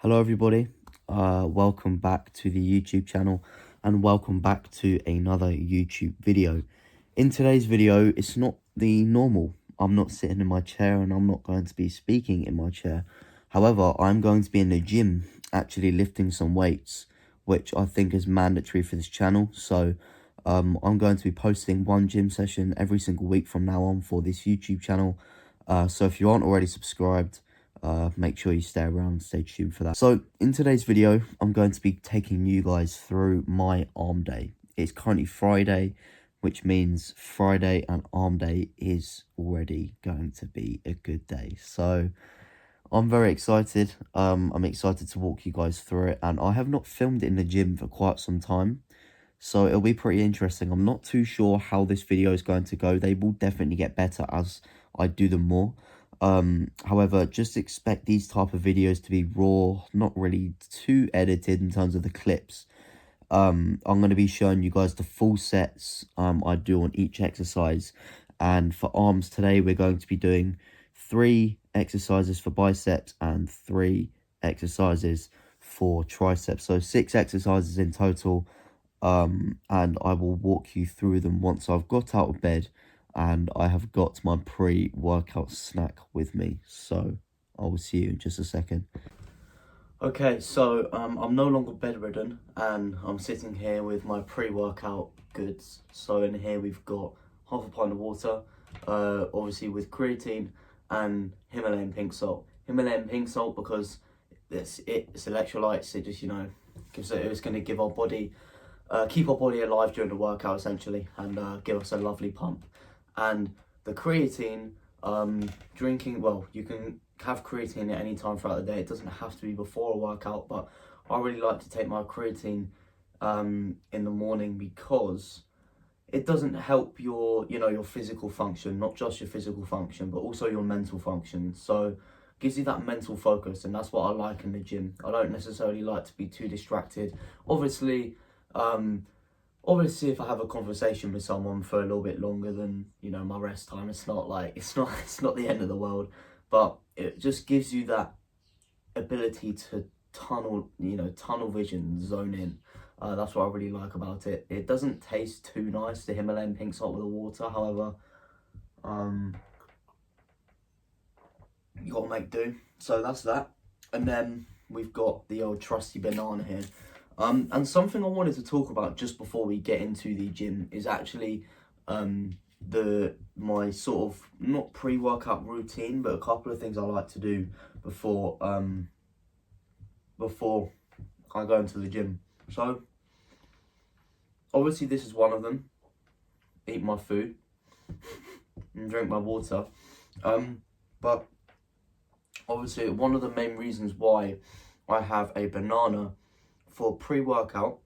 Hello everybody, welcome back to the YouTube channel and welcome back to another YouTube video. In today's video, it's not the normal. I'm not sitting in my chair and I'm not going to be speaking in my chair. However, I'm going to be in the gym actually lifting some weights, which I think is mandatory for this channel. So I'm going to be posting one gym session every single week from now on for this YouTube channel. So if you aren't already subscribed, make sure you stay around, stay tuned for that. So in today's video, I'm going to be taking you guys through my arm day. It's currently Friday, which means Friday and arm day is already going to be a good day. So I'm very excited. I'm excited to walk you guys through it, and I have not filmed it in the gym for quite some time, so it'll be pretty interesting. I'm not too sure how this video is going to go. They will definitely get better as I do them more. However, just expect these type of videos to be raw, not really too edited in terms of the clips. I'm going to be showing you guys the full sets I do on each exercise. And for arms today, we're going to be doing 3 exercises for biceps and 3 exercises for triceps. So 6 exercises in total. And I will walk you through them once I've got out of bed and I have got my pre-workout snack with me. So I will see you in just a second. Okay, so I'm no longer bedridden and I'm sitting here with my pre-workout goods. So in here we've got half a pint of water, obviously with creatine and Himalayan pink salt. Himalayan pink salt because it's electrolytes. It just, you know, it's going to give our body, keep our body alive during the workout essentially, and give us a lovely pump. And the creatine, drinking, well, you can have creatine at any time throughout the day. It doesn't have to be before a workout, but I really like to take my creatine in the morning because it doesn't help your, your physical function, not just your physical function, but also your mental function. So it gives you that mental focus, and that's what I like in the gym. I don't necessarily like to be too distracted. Obviously, if I have a conversation with someone for a little bit longer than, my rest time, it's not the end of the world, but it just gives you that ability to tunnel vision, zone in. That's what I really like about it. It doesn't taste too nice, the Himalayan pink salt with the water. However, you gotta make do. So that's that. And then we've got the old trusty banana here. And something I wanted to talk about just before we get into the gym is actually my sort of not pre-workout routine, but a couple of things I like to do before I go into the gym. So obviously this is one of them. Eat my food and drink my water. But obviously one of the main reasons why I have a banana for pre-workout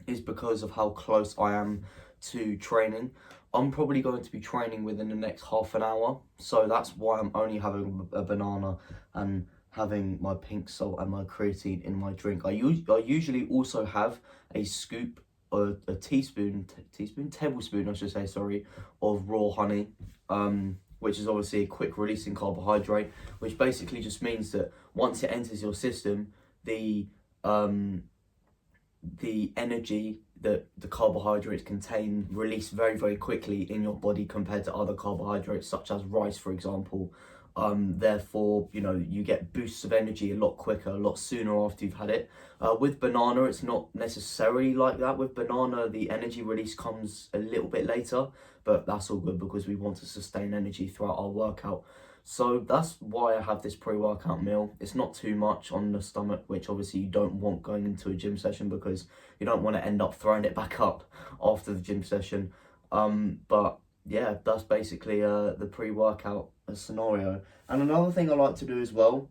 is because of how close I am to training. I'm probably going to be training within the next half an hour, so that's why I'm only having a banana and having my pink salt and my creatine in my drink. I usually also have a scoop or a tablespoon, I should say, sorry, of raw honey, which is obviously a quick releasing carbohydrate, which basically just means that once it enters your system, the energy that the carbohydrates contain release very, very quickly in your body compared to other carbohydrates such as rice, for example. Therefore, you get boosts of energy a lot quicker, a lot sooner after you've had it. With banana, it's not necessarily like that. With banana, the energy release comes a little bit later, but that's all good because we want to sustain energy throughout our workout. So that's why I have this pre-workout meal. It's not too much on the stomach, which obviously you don't want going into a gym session because you don't want to end up throwing it back up after the gym session. But yeah, that's basically the pre-workout scenario. And another thing I like to do as well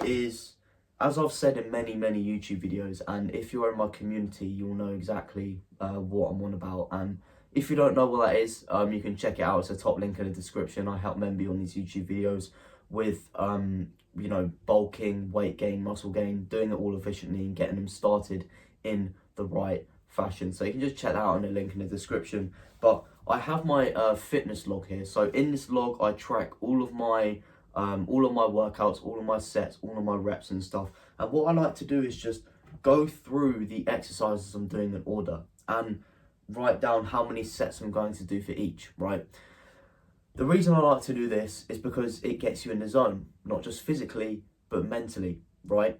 is, as I've said in many YouTube videos, and if you're in my community, you'll know exactly what I'm on about. And if you don't know what that is, you can check it out. It's a top link in the description. I help men be on these YouTube videos with, bulking, weight gain, muscle gain, doing it all efficiently and getting them started in the right fashion. So you can just check that out in the link in the description. But I have my fitness log here. So in this log, I track all of my all of my workouts, all of my sets, all of my reps and stuff. And what I like to do is just go through the exercises I'm doing in order and write down how many sets I'm going to do for each, right? The reason I like to do this is because it gets you in the zone, not just physically, but mentally, right?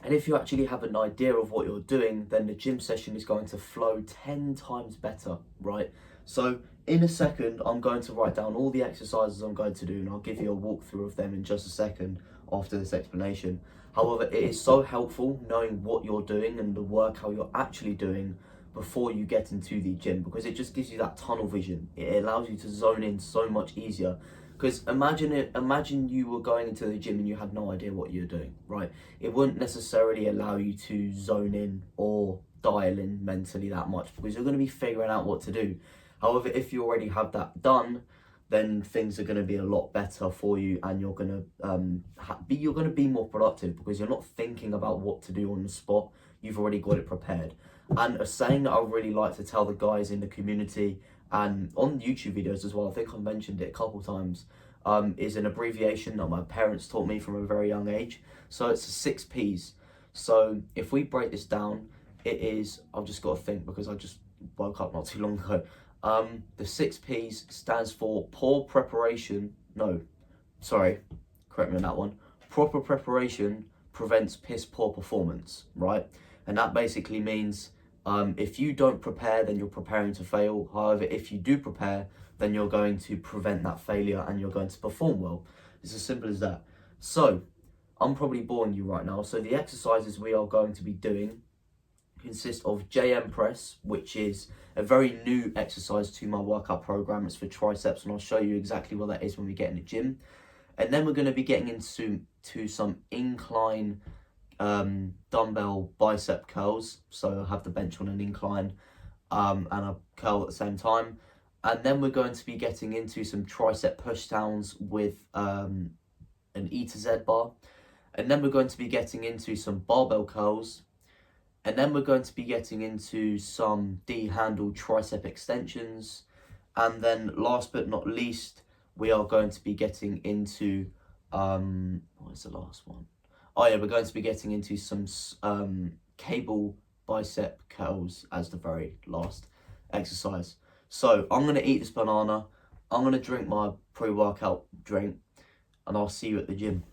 And if you actually have an idea of what you're doing, then the gym session is going to flow 10 times better, right? So in a second, I'm going to write down all the exercises I'm going to do, and I'll give you a walkthrough of them in just a second after this explanation. However, it is so helpful knowing what you're doing and the workout you're actually doing before you get into the gym, because it just gives you that tunnel vision. It allows you to zone in so much easier. Because imagine you were going into the gym and you had no idea what you're doing, right? It wouldn't necessarily allow you to zone in or dial in mentally that much, because you're going to be figuring out what to do. However, if you already have that done, then things are going to be a lot better for you, and you're going to be more productive, because you're not thinking about what to do on the spot. You've already got it prepared. And a saying that I really like to tell the guys in the community and on YouTube videos as well, I think I mentioned it a couple times, is an abbreviation that my parents taught me from a very young age. So it's the 6 P's. So if we break this down, it is, I've just got to think because I just woke up not too long ago. The 6 P's stands for poor preparation. No, sorry, correct me on that one. Proper preparation prevents piss poor performance, right? And that basically means if you don't prepare, then you're preparing to fail. However, if you do prepare, then you're going to prevent that failure and you're going to perform well. It's as simple as that. So, I'm probably boring you right now. So the exercises we are going to be doing consist of JM press, which is a very new exercise to my workout program. It's for triceps, and I'll show you exactly what that is when we get in the gym. And then we're going to be getting into some incline dumbbell bicep curls. So I have the bench on an incline and a curl at the same time. And then we're going to be getting into some tricep push downs with an E to Z bar. And then we're going to be getting into some barbell curls. And then we're going to be getting into some D-handle tricep extensions. And then last but not least, we are going to be getting into, what is the last one? Oh yeah, we're going to be getting into some cable bicep curls as the very last exercise. So I'm going to eat this banana, I'm going to drink my pre-workout drink, and I'll see you at the gym.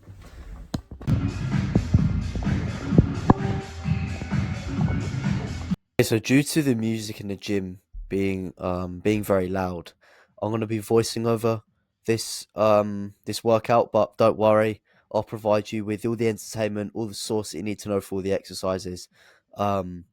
So due to the music in the gym being very loud, I'm going to be voicing over this this workout, but don't worry, I'll provide you with all the entertainment, all the source that you need to know for all the exercises. Um,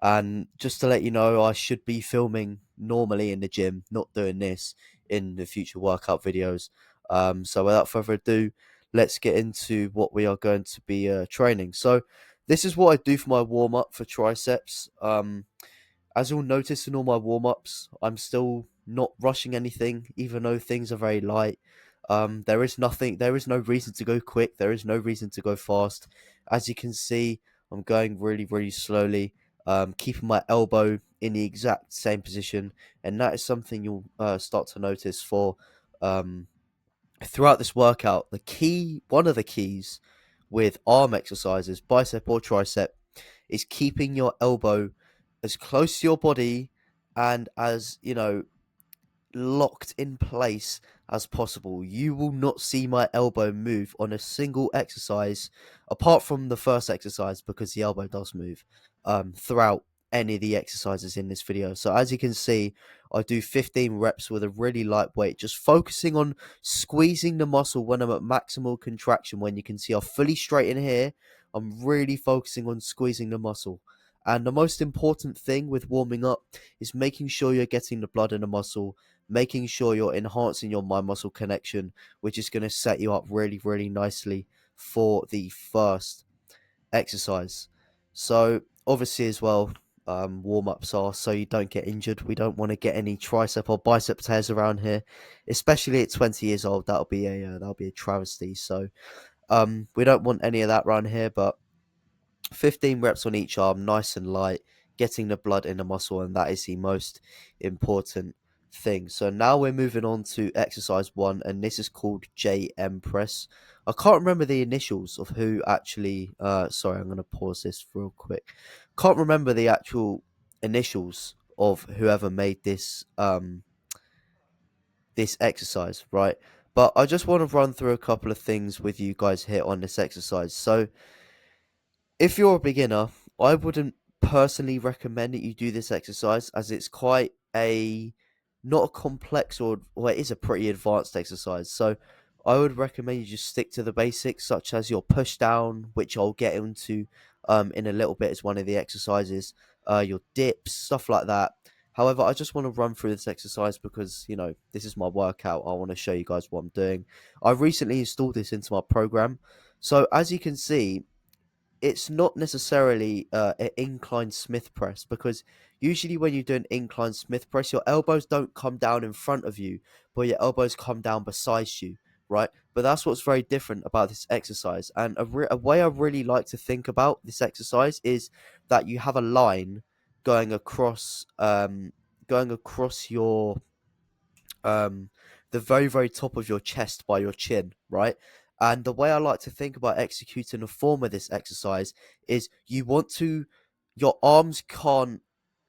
and just to let you know, I should be filming normally in the gym, not doing this in the future workout videos. So without further ado, let's get into what we are going to be training. So this is what I do for my warm up for triceps. As you'll notice in all my warm-ups, I'm still not rushing anything, even though things are very light. There is no reason to go quick. There is no reason to go fast. As you can see, I'm going really, really slowly, keeping my elbow in the exact same position. And that is something you'll start to notice throughout this workout. One of the keys with arm exercises, bicep or tricep, is keeping your elbow as close to your body and as, locked in place as possible. You will not see my elbow move on a single exercise, apart from the first exercise, because the elbow does move throughout any of the exercises in this video. So as you can see, I do 15 reps with a really light weight, just focusing on squeezing the muscle when I'm at maximal contraction. When you can see I fully straighten here, I'm really focusing on squeezing the muscle. And the most important thing with warming up is making sure you're getting the blood in the muscle, making sure you're enhancing your mind-muscle connection, which is going to set you up really, really nicely for the first exercise. So obviously as well, warm-ups are so you don't get injured. We don't want to get any tricep or bicep tears around here, especially at 20 years old. That'll be a travesty. So we don't want any of that around here, but 15 reps on each arm, nice and light, getting the blood in the muscle, and that is the most important thing. So now we're moving on to exercise 1, and this is called JM press. I can't remember the initials of who actually sorry, I'm going to pause this real quick. Can't remember the actual initials of whoever made this exercise, right? But I just want to run through a couple of things with you guys here on this exercise. So if you're a beginner, I wouldn't personally recommend that you do this exercise, as it's quite a not a complex, or well, it is a pretty advanced exercise. So I would recommend you just stick to the basics, such as your push down, which I'll get into in a little bit as one of the exercises, your dips, stuff like that. However, I just want to run through this exercise because, this is my workout. I want to show you guys what I'm doing. I recently installed this into my program. So as you can see, it's not necessarily an incline Smith press, because usually when you do an incline Smith press, your elbows don't come down in front of you, but your elbows come down beside you, right? But that's what's very different about this exercise. And a way I really like to think about this exercise is that you have a line going across your the very, very top of your chest by your chin, right? And the way I like to think about executing a form of this exercise is your arms can't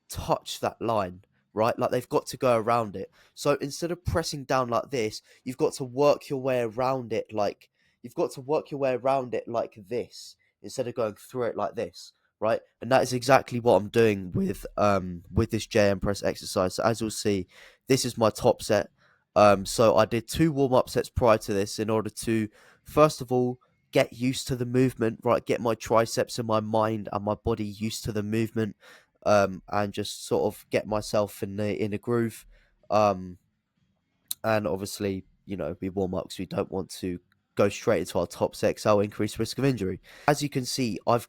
touch that line, right? Like they've got to go around it. So instead of pressing down like this, you've got to work your way around it like this, instead of going through it like this, right? And that is exactly what I'm doing with this JM press exercise. So as you'll see, this is my top set. So I did 2 warm-up sets prior to this in order to, first of all, get used to the movement, right? Get my triceps and my mind and my body used to the movement, and just sort of get myself in a groove. And obviously, we warm up because we don't want to go straight into our top set, 'cause that'll increase risk of injury. As you can see, I've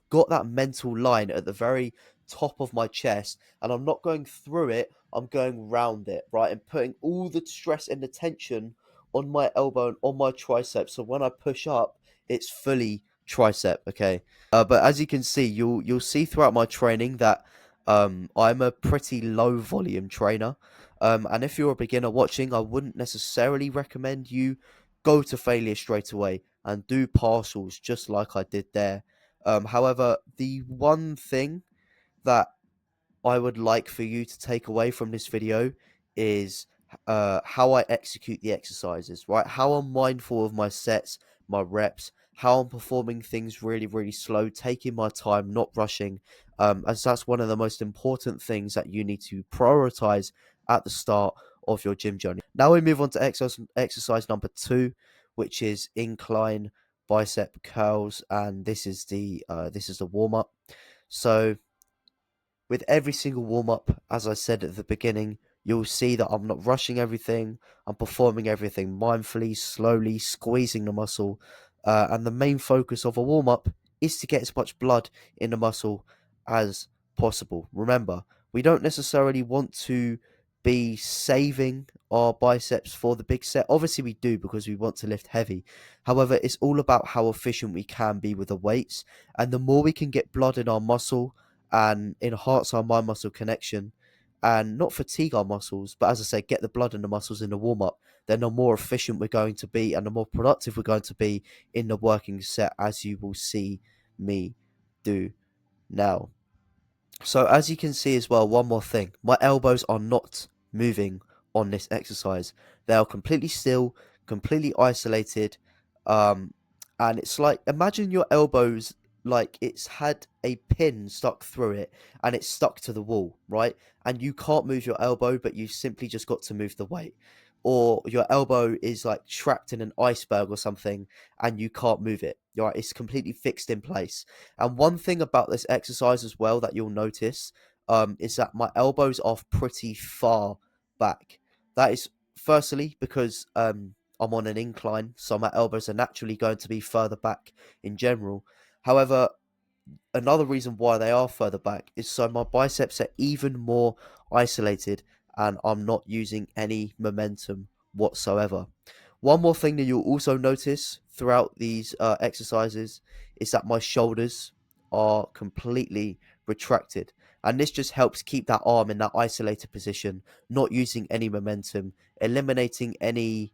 got that mental line at the very top of my chest, and I'm not going through it, I'm going round it, right? And putting all the stress and the tension on my elbow and on my tricep. So when I push up, it's fully tricep, okay? But as you can see, you'll see throughout my training that I'm a pretty low volume trainer. And if you're a beginner watching, I wouldn't necessarily recommend you go to failure straight away and do partials just like I did there. However, the one thing that I would like for you to take away from this video is how I execute the exercises, right? How I'm mindful of my sets, my reps, how I'm performing things really, really slow, taking my time, not rushing, as that's one of the most important things that you need to prioritize at the start of your gym journey. Now we move on to exercise number 2, which is incline bicep curls, and this is the warm up. So with every single warm up, as I said at the beginning, you'll see that I'm not rushing everything. I'm performing everything mindfully, slowly, squeezing the muscle. And the main focus of a warm up is to get as much blood in the muscle as possible. Remember, we don't necessarily want to be saving our biceps for the big set. Obviously, we do, because we want to lift heavy. However, it's all about how efficient we can be with the weights. And the more we can get blood in our muscle and enhance our mind muscle connection and not fatigue our muscles, but as I say, get the blood in the muscles in the warm up, then the more efficient we're going to be and the more productive we're going to be in the working set, as you will see me do now. So as you can see as well, one more thing, my elbows are not moving on this exercise. They are completely still, completely isolated. And it's like, imagine your elbows like it's had a pin stuck through it and it's stuck to the wall, right? And you can't move your elbow, but you've simply just got to move the weight. Or your elbow is like trapped in an iceberg or something and you can't move it. Right? It's completely fixed in place. And one thing about this exercise as well that you'll notice is that my elbows are pretty far back. That is firstly because I'm on an incline, so my elbows are naturally going to be further back in general. However, another reason why they are further back is so my biceps are even more isolated and I'm not using any momentum whatsoever. One more thing that you'll also notice throughout these exercises is that my shoulders are completely retracted. And this just helps keep that arm in that isolated position, not using any momentum, eliminating any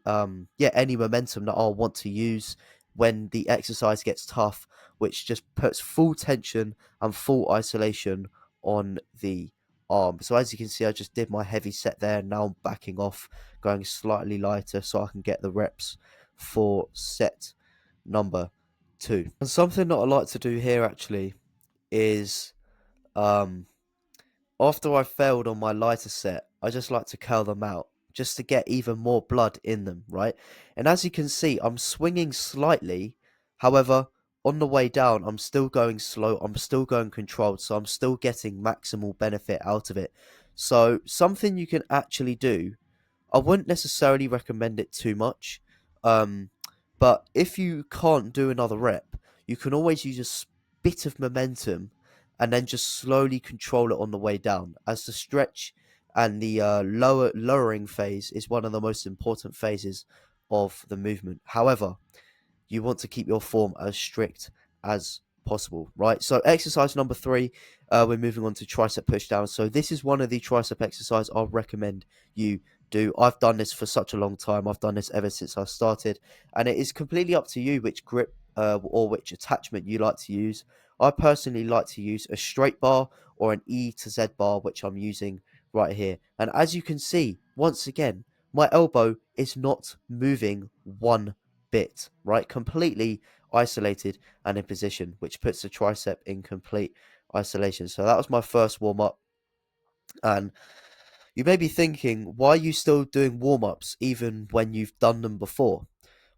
momentum that I'll want to use when the exercise gets tough, which just puts full tension and full isolation on the arm. So as you can see, I just did my heavy set there, and now I'm backing off, going slightly lighter so I can get the reps for set number 2. And something that I like to do here actually is um after I failed on my lighter set, I just like to curl them out just to get even more blood in them, right? And as you can see, I'm swinging slightly. However, on the way down, I'm still going slow. I'm still going controlled. So I'm still getting maximal benefit out of it. So something you can actually do, I wouldn't necessarily recommend it too much. Um, but if you can't do another rep, you can always use a bit of momentum and then just slowly control it on the way down, as the stretch and the lowering phase is one of the most important phases of the movement. However, you want to keep your form as strict as possible, right? So exercise number 3, we're moving on to tricep push down. So this is one of the tricep exercises I'll recommend you do. I've done this for such a long time. I've done this ever since I started, and it is completely up to you which grip or which attachment you like to use. I personally like to use a straight bar or an E to Z bar, which I'm using right here. And as you can see, once again, my elbow is not moving one bit, right? Completely isolated and in position, which puts the tricep in complete isolation. So that was my first warm up. And you may be thinking, why are you still doing warm ups even when you've done them before?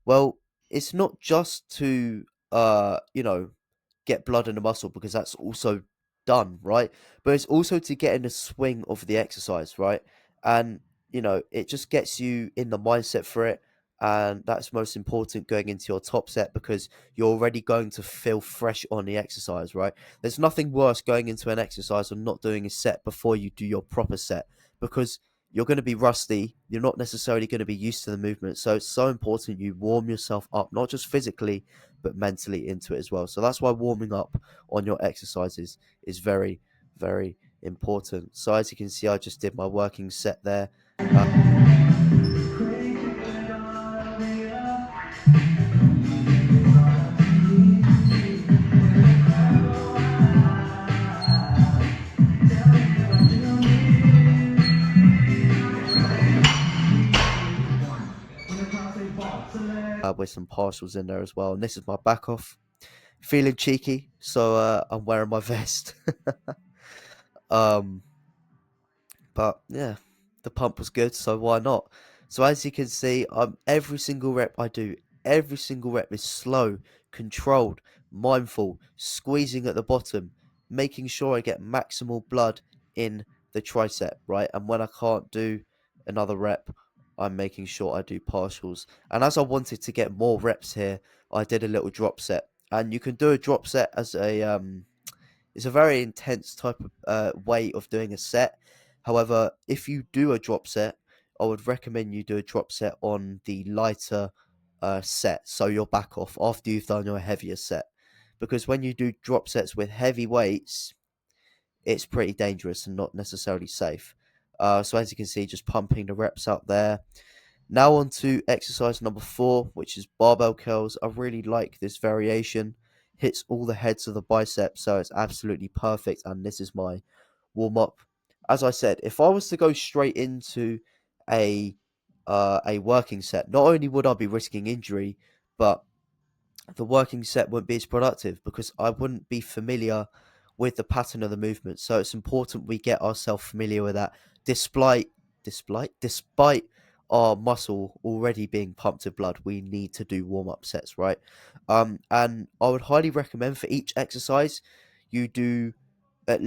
Well, it's not just to, you know, get blood in the muscle, because that's also done, right? But it's also to get in the swing of the exercise, right? And it just gets you in the mindset for it. And that's most important going into your top set, because you're already going to feel fresh on the exercise, right? There's nothing worse going into an exercise and not doing a set before you do your proper set, because you're going to be rusty. You're not necessarily going to be used to the movement. So it's so important you warm yourself up, not just physically, but mentally into it as well. So that's why warming up on your exercises is very, very important. So as you can see, I just did my working set there. With some partials in there as well. And this is my back off. Feeling cheeky, so I'm wearing my vest. um, but yeah, the pump was good, so why not? So as you can see, every single rep I do, every single rep is slow, controlled, mindful, squeezing at the bottom, making sure I get maximal blood in the tricep, right? And when I can't do another rep, I'm making sure I do partials. And as I wanted to get more reps here, I did a little drop set. And you can do a drop set as it's a very intense type of way of doing a set. However, if you do a drop set, I would recommend you do a drop set on the lighter set, so you're back off after you've done your heavier set. Because when you do drop sets with heavy weights, it's pretty dangerous and not necessarily safe. So as you can see, just pumping the reps up there. Now on to exercise number 4, which is barbell curls. I really like this variation. Hits all the heads of the biceps, so it's absolutely perfect. And this is my warm up. As I said, if I was to go straight into a working set, not only would I be risking injury, but the working set wouldn't be as productive because I wouldn't be familiar with the pattern of the movement. So it's important we get ourselves familiar with that, despite our muscle already being pumped with blood. We need to do warm-up sets, right? And I would highly recommend for each exercise you do at,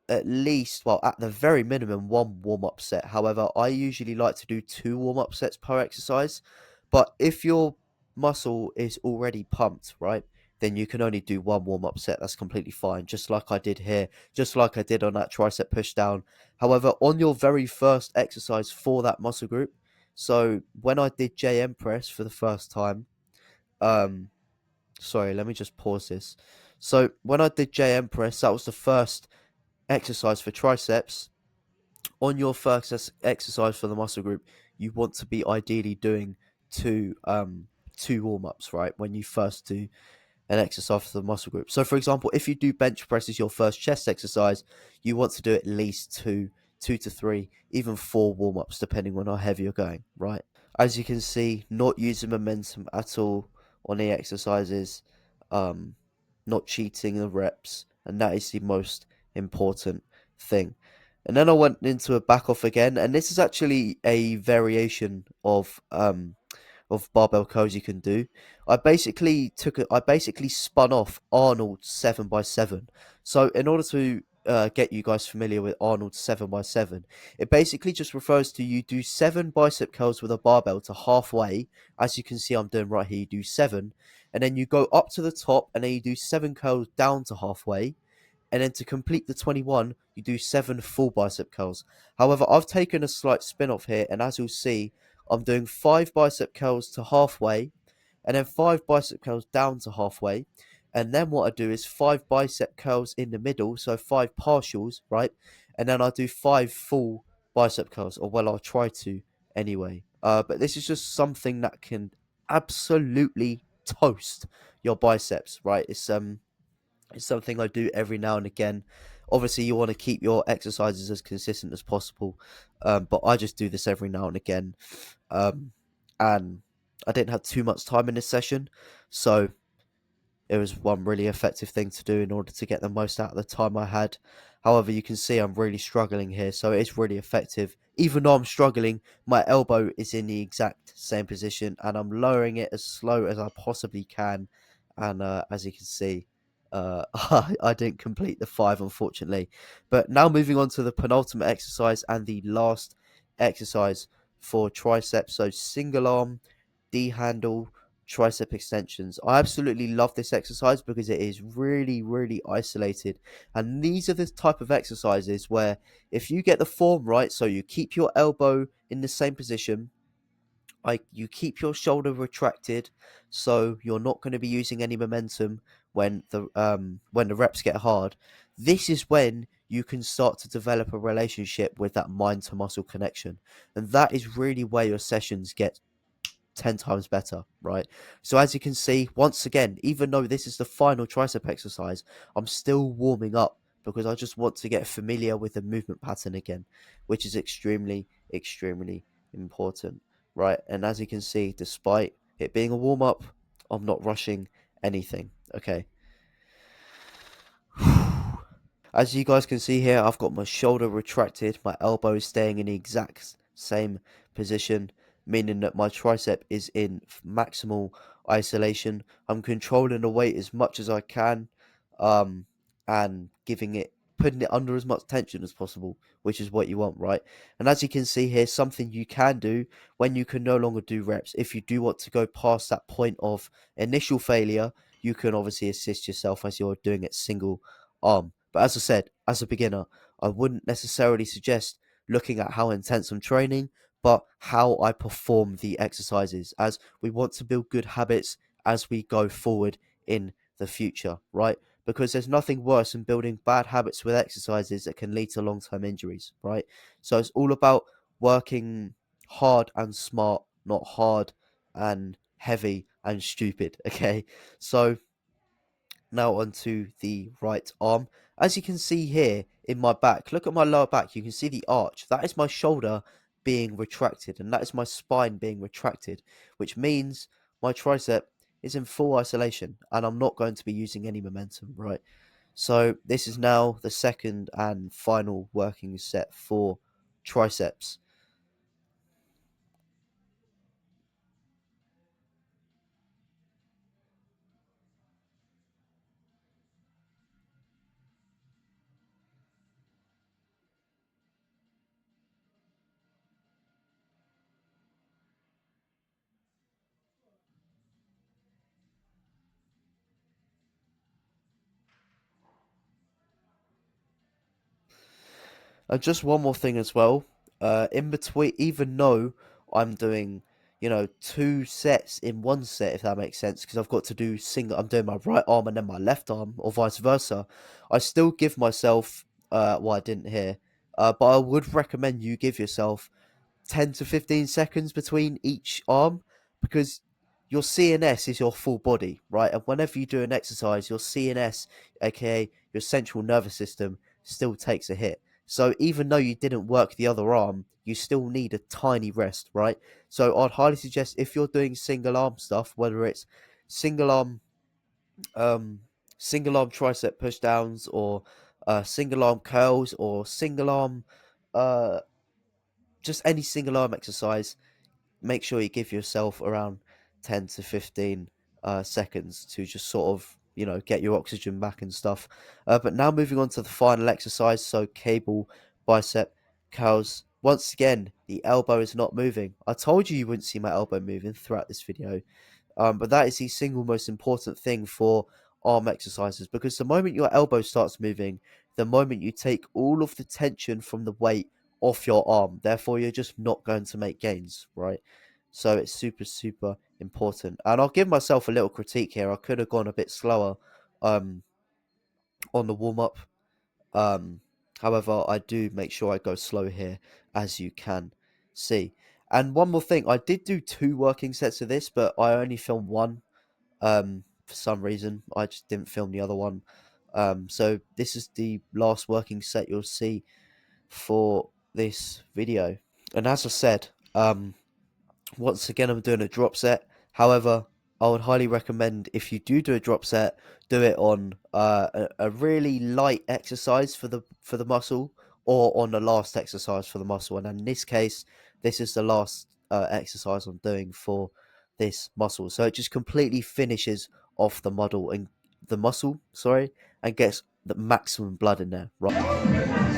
at least, well, at the very minimum, one warm-up set. However, I usually like to do 2 warm-up sets per exercise. But if your muscle is already pumped, right, then you can only do 1 warm-up set. That's completely fine, just like I did here, just like I did on that tricep push down. However, on your very first exercise for that muscle group, so when I did JM press for the first time, sorry, let me just pause this. So when I did JM press, that was the first exercise for triceps, on your first exercise for the muscle group, you want to be ideally doing two warm-ups, right? When you first do an exercise for the muscle group. So for example, if you do bench press as your first chest exercise, you want to do at least two to three, even four warm-ups, depending on how heavy you're going, right? As you can see, not using momentum at all on the exercises, um, not cheating the reps, and that is the most important thing. And then I went into a back off again, and this is actually a variation of barbell curls you can do. I basically spun off Arnold's 7x7. So in order to get you guys familiar with Arnold's 7x7, it basically just refers to you do 7 bicep curls with a barbell to halfway. As you can see, I'm doing right here. You do 7, and then you go up to the top, and then you do 7 curls down to halfway. And then to complete the 21, you do 7 full bicep curls. However, I've taken a slight spin off here, and as you'll see, I'm doing 5 bicep curls to halfway, and then 5 bicep curls down to halfway. And then what I do is 5 bicep curls in the middle, so 5 partials, right? And then I do 5 full bicep curls, or well, I'll try to anyway. But this is just something that can absolutely toast your biceps, right? It's something I do every now and again. Obviously, you want to keep your exercises as consistent as possible, but I just do this every now and again. And I didn't have too much time in this session, so it was one really effective thing to do in order to get the most out of the time I had. However, you can see I'm really struggling here, so it is really effective. Even though I'm struggling, my elbow is in the exact same position, and I'm lowering it as slow as I possibly can. And as you can see, I didn't complete the 5, unfortunately. But now moving on to the penultimate exercise and the last exercise for triceps. So single arm, D handle, tricep extensions. I absolutely love this exercise because it is really, really isolated. And these are the type of exercises where if you get the form right, so you keep your elbow in the same position, like you keep your shoulder retracted, so you're not going to be using any momentum when the reps get hard. This is when you can start to develop a relationship with that mind to muscle connection, and that is really where your sessions get 10 times better, right? So as you can see, once again, even though this is the final tricep exercise, I'm still warming up because I just want to get familiar with the movement pattern again, which is extremely, extremely important, right? And as you can see, despite it being a warm up, I'm not rushing anything, okay? As you guys can see here, I've got my shoulder retracted, my elbow is staying in the exact same position, meaning that my tricep is in maximal isolation. I'm controlling the weight as much as I can, and putting it under as much tension as possible, which is what you want, right? And as you can see here, something you can do when you can no longer do reps, if you do want to go past that point of initial failure, you can obviously assist yourself as you're doing it single arm. But as I said, as a beginner, I wouldn't necessarily suggest looking at how intense I'm training, but how I perform the exercises, as we want to build good habits as we go forward in the future, right? Because there's nothing worse than building bad habits with exercises that can lead to long-term injuries, right? So it's all about working hard and smart, not hard and heavy and stupid, okay? So now onto the right arm. As you can see here in my back, look at my lower back. You can see the arch. That is my shoulder being retracted, and that is my spine being retracted, which means my tricep is in full isolation, and I'm not going to be using any momentum, right? So this is now the second and final working set for triceps. And just one more thing as well. In between, even though I'm doing, 2 sets in 1 set, if that makes sense, because I've got to do single, I'm doing my right arm and then my left arm, or vice versa. I still give myself what I didn't hear. But I would recommend you give yourself 10 to 15 seconds between each arm, because your CNS is your full body, right? And whenever you do an exercise, your CNS, aka your central nervous system, still takes a hit. So even though you didn't work the other arm, you still need a tiny rest, right? So I'd highly suggest, if you're doing single arm stuff, whether it's single arm um single arm tricep push downs, or single arm curls, or single arm uh just any single arm exercise, make sure you give yourself around 10 to 15 seconds to just sort of, get your oxygen back and stuff. But now moving on to the final exercise, so cable bicep curls. Once again, the elbow is not moving. I told you wouldn't see my elbow moving throughout this video. But that is the single most important thing for arm exercises, because the moment your elbow starts moving, the moment you take all of the tension from the weight off your arm, therefore you're just not going to make gains, right? So it's super, super important. And I'll give myself a little critique here. I could have gone a bit slower um, on the warm up. Um, However, I do make sure I go slow here, as you can see. And one more thing, I did do 2 working sets of this, but I only filmed one. For some reason, I just didn't film the other one. So this is the last working set you'll see for this video. And as I said, once again, I'm doing a drop set. However, I would highly recommend, if you do a drop set, do it on a really light exercise for the muscle, or on the last exercise for the muscle. And in this case, this is the last exercise I'm doing for this muscle. So it just completely finishes off the muscle, sorry, and gets the maximum blood in there, right?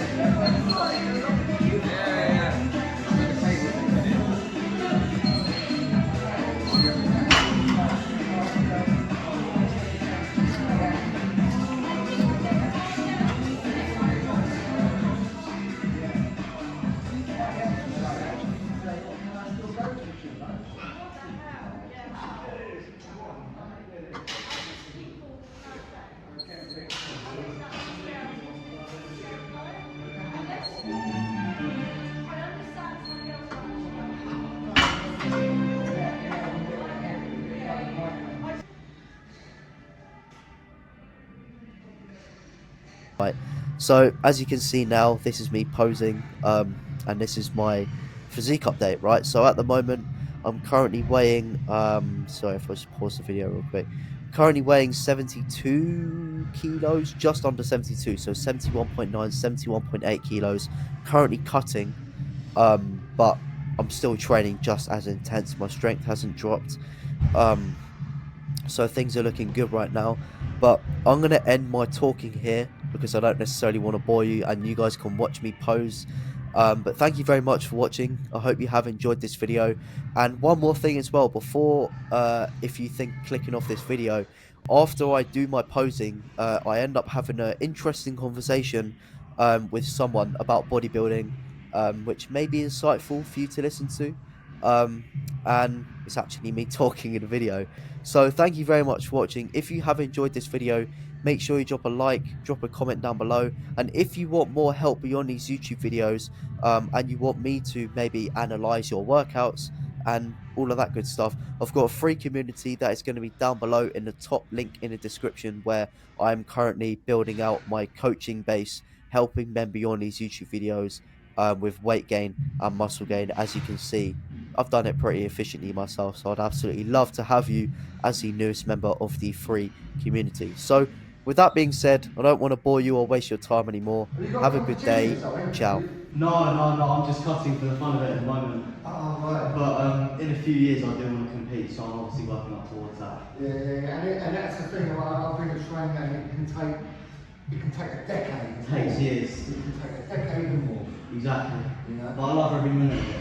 Right, so as you can see now, this is me posing, and this is my physique update, right? So at the moment, I'm currently weighing, sorry if I just pause the video real quick, currently weighing 72 kilos, just under 72, so 71.9, 71.8 kilos, currently cutting, but I'm still training just as intense, my strength hasn't dropped, so things are looking good right now. But I'm going to end my talking here, because I don't necessarily want to bore you, and you guys can watch me pose. But thank you very much for watching. I hope you have enjoyed this video. And one more thing as well, before, if you think clicking off this video, after I do my posing, I end up having an interesting conversation with someone about bodybuilding, which may be insightful for you to listen to. And it's actually me talking in the video. So thank you very much for watching. If you have enjoyed this video, make sure you drop a like, drop a comment down below, and if you want more help beyond these YouTube videos, and you want me to maybe analyze your workouts and all of that good stuff, I've got a free community that is going to be down below in the top link in the description, where I'm currently building out my coaching base, helping men beyond these YouTube videos with weight gain and muscle gain. As you can see, I've done it pretty efficiently myself, so I'd absolutely love to have you as the newest member of the free community. So with that being said, I don't want to bore you or waste your time anymore. Have a good day. Ciao. No, I'm just cutting for the fun of it at the moment. Oh, right. But in a few years I do want to compete, so I'm obviously working up towards that. Yeah. And that's the thing, I've been a trainer, and it can take a decade. It takes years. It can take a decade and more. Exactly. You know? But I love every minute of it.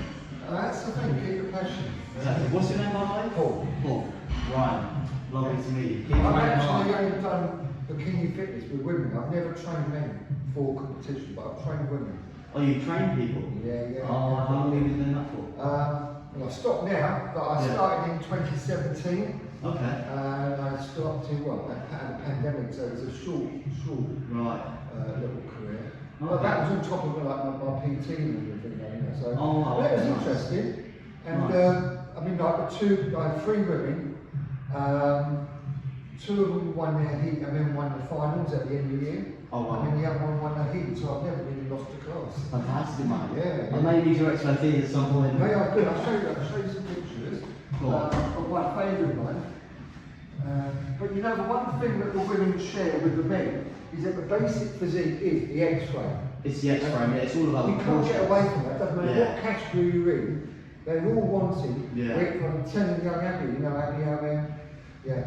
And that's the thing, keep your passion. Exactly. What's your name, by the way? Paul. Paul. Ryan. Lovely to meet you. Keep I've training actually hard. only done bikini fitness with women. I've never trained men for competition, but I've trained women. Oh, you train people? Yeah. Oh, how long have you been doing that for? Well, I stopped now, but I started in 2017. Okay. And I stopped in, well, I had a pandemic, so it was a short Right. little career. But that was on top of like my PT and everything, you know. So Oh, that was nice. interesting. And Nice. I mean, like I had 3 women. 2 of them won their heat and then won the finals at the end of the year. Oh, wow. And then the other one won the heat, so I've never really lost a class. Fantastic, man. Yeah. I may need your expertise at some point. They are good. I'll show you some pictures of my favourite one. But you know, the one thing that the women share with the men is that the basic physique is the X frame. It's the X-frame, yeah, it's all about You the can't get proportions. away from that. Doesn't matter Yeah. what category you're in. They're all wanting. Yeah. From telling young Abby, you know, Abby out there. Yeah.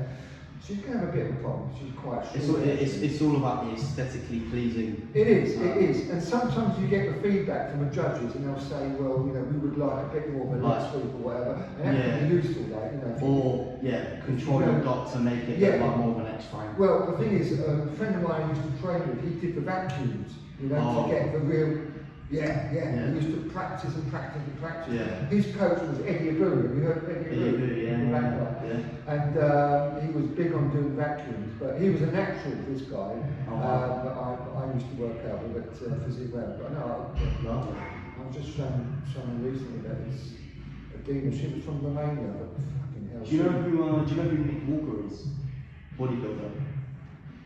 She's going to have a bit of a problem. She's quite short. It's all about the aesthetically pleasing. It is. And sometimes you get the feedback from the judges and they'll say, well, you know, we would like a bit more of a leg sweep or whatever. And that can be useful, like, you know. Or, control your dot to make it look like more of an X-frame. Well, the thing is, a friend of mine I used to train with, he did the vacuums, you know, to get the real, He used to practice and practice and practice. Yeah. His coach was Eddie Abu. You heard of Eddie Abu? Yeah. And he was big on doing vacuums, but he was a natural, this guy. I used to work out with at Physique Web. But no, I was just showing recently that it's a demon. She was from Romania, but fucking hell. Do you know who Nick Walker is? Bodybuilder.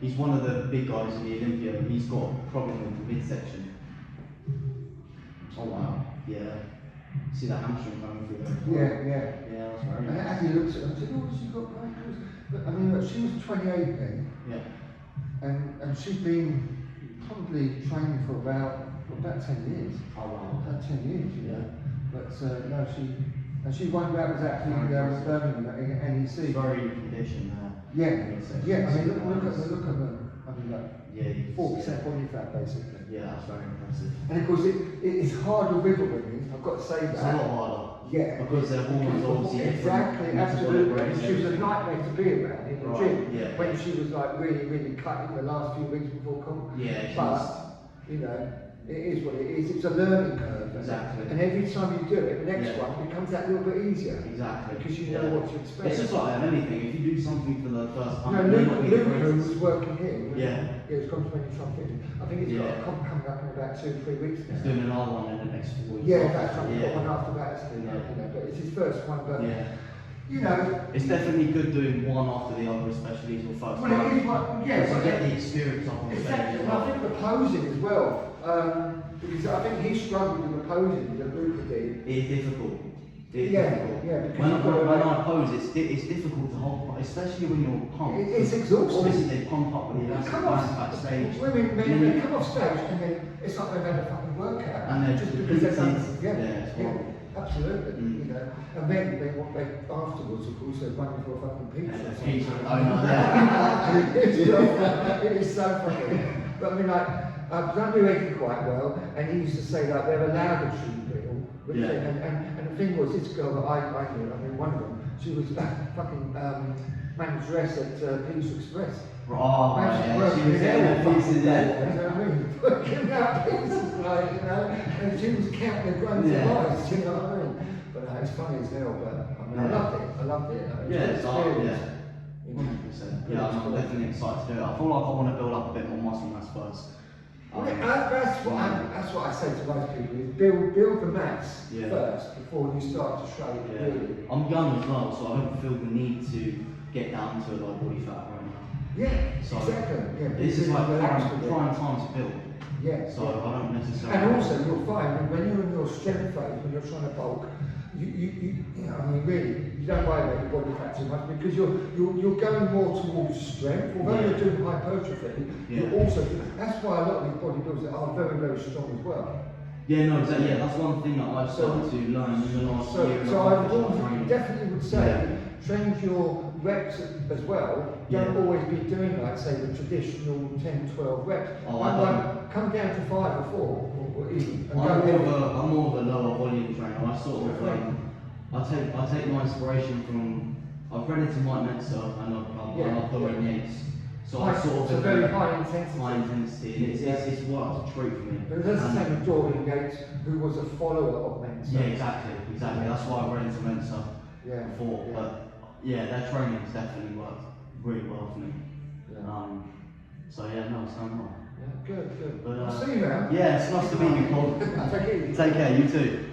He's one of the big guys in the Olympia. He's got a problem with the midsection. Oh wow. Yeah. See that hamstring coming through there? Yeah, that's very And nice. as he looks at her, I said, oh, she's got great clothes. But I mean, she was 28 then. Yeah. And she's been probably training for about 10 years. Oh wow. About 10 years, you know. But no, she won that was actually Birmingham at NEC. Very good condition there. Yeah. I mean, look at them. I mean, like 4% body fat basically. Yeah, that's very impressive. And of course, it's harder with the women. I've got to say that. It's a lot harder. Yeah. Because their hormones obviously Exactly, absolutely. And she was a nightmare to be around in the gym. Yeah. When she was like really cutting the last few weeks before comp. Yeah. But, you know, it is what it is. It's a learning curve. Exactly. And every time you do it, the next one becomes that little bit easier. Exactly. Because you know what to expect. It's just like anything. If you do something for the first time, Luke who was working here. Yeah. He was concentrating something. I think he's got a comp coming up in about 2-3 weeks now. He's doing another one in the next 4 weeks. Yeah, that's right. He's got one after that, isn't he? Yeah. You know, but it's his first one. But you know, it's definitely good doing one after the other, especially as your first well, it is one. Yes, I get the experience up on stage. exactly. And I think the posing as well, because I think he struggled with the posing that Luca did. It's difficult. It's Yeah, difficult. yeah, because When you've got to I pose, it's difficult to hold, especially when you're pumped. It's exhausting. Obviously, they pump up when They you're come off backstage. Women, they come off stage and then it's like they've had a fucking workout. And they're just because they've done. it's horrible. Absolutely. You know, and then they afterwards, of course, they're running for a fucking pizza. or something. Pizza, I know that. It is so funny. But I mean, like, I've done Reiki quite well, and he used to say that they're allowed to treat people. And the thing was, this girl that I knew, I mean, one of them, she was fucking manageress at Pizza Express. Oh, Man, yeah, working she was there getting all the fucking pieces day, there. you know what I mean? Working out pizzas, like, you know, and she was counting the grams of rice, you know what I mean? But it's funny as hell, but I mean, I loved it. Yeah, it's hard, 100%. Yeah, I'm definitely excited to do it. I feel like I want to build up a bit more muscle mass first. That's what I say to most people, is build the mass first before you start to show it really. I'm young as well, so I don't feel the need to get down to a low body fat right now. Yeah, So exactly. Yeah, this is like prime prime time to build. Yeah. So I don't necessarily. And also you'll find when you're in your strength phase, when you're trying to bulk, you know, I mean really, you don't worry about your body fat too much because you're going more towards strength. Although you're doing hypertrophy, you're also that's why a lot of these bodybuilders are very strong as well. Yeah, no, exactly. Yeah, that's one thing that I've started to learn in the last year. So I definitely would say train your reps as well. Don't always be doing like say the traditional 10-12 reps. Come down to 5 or 4 or even. I'm more of a lower volume trainer. I sort of I take my inspiration from I've read into Mike Metzer and I've done Dorian Yates. So I sort of it's a very high intensity. High intensity, and it's worked a treat for me. But that's the same with Dorian Yates, who was a follower of Mensa. Yeah, exactly. That's why I read into Mensa before. Yeah. But yeah, their training's definitely worked really well for me. Yeah. So yeah, no, it's going well. Good, good. But, I'll see you now. Yeah, it's nice to meet you, Paul. Take it easy. Take care, you too.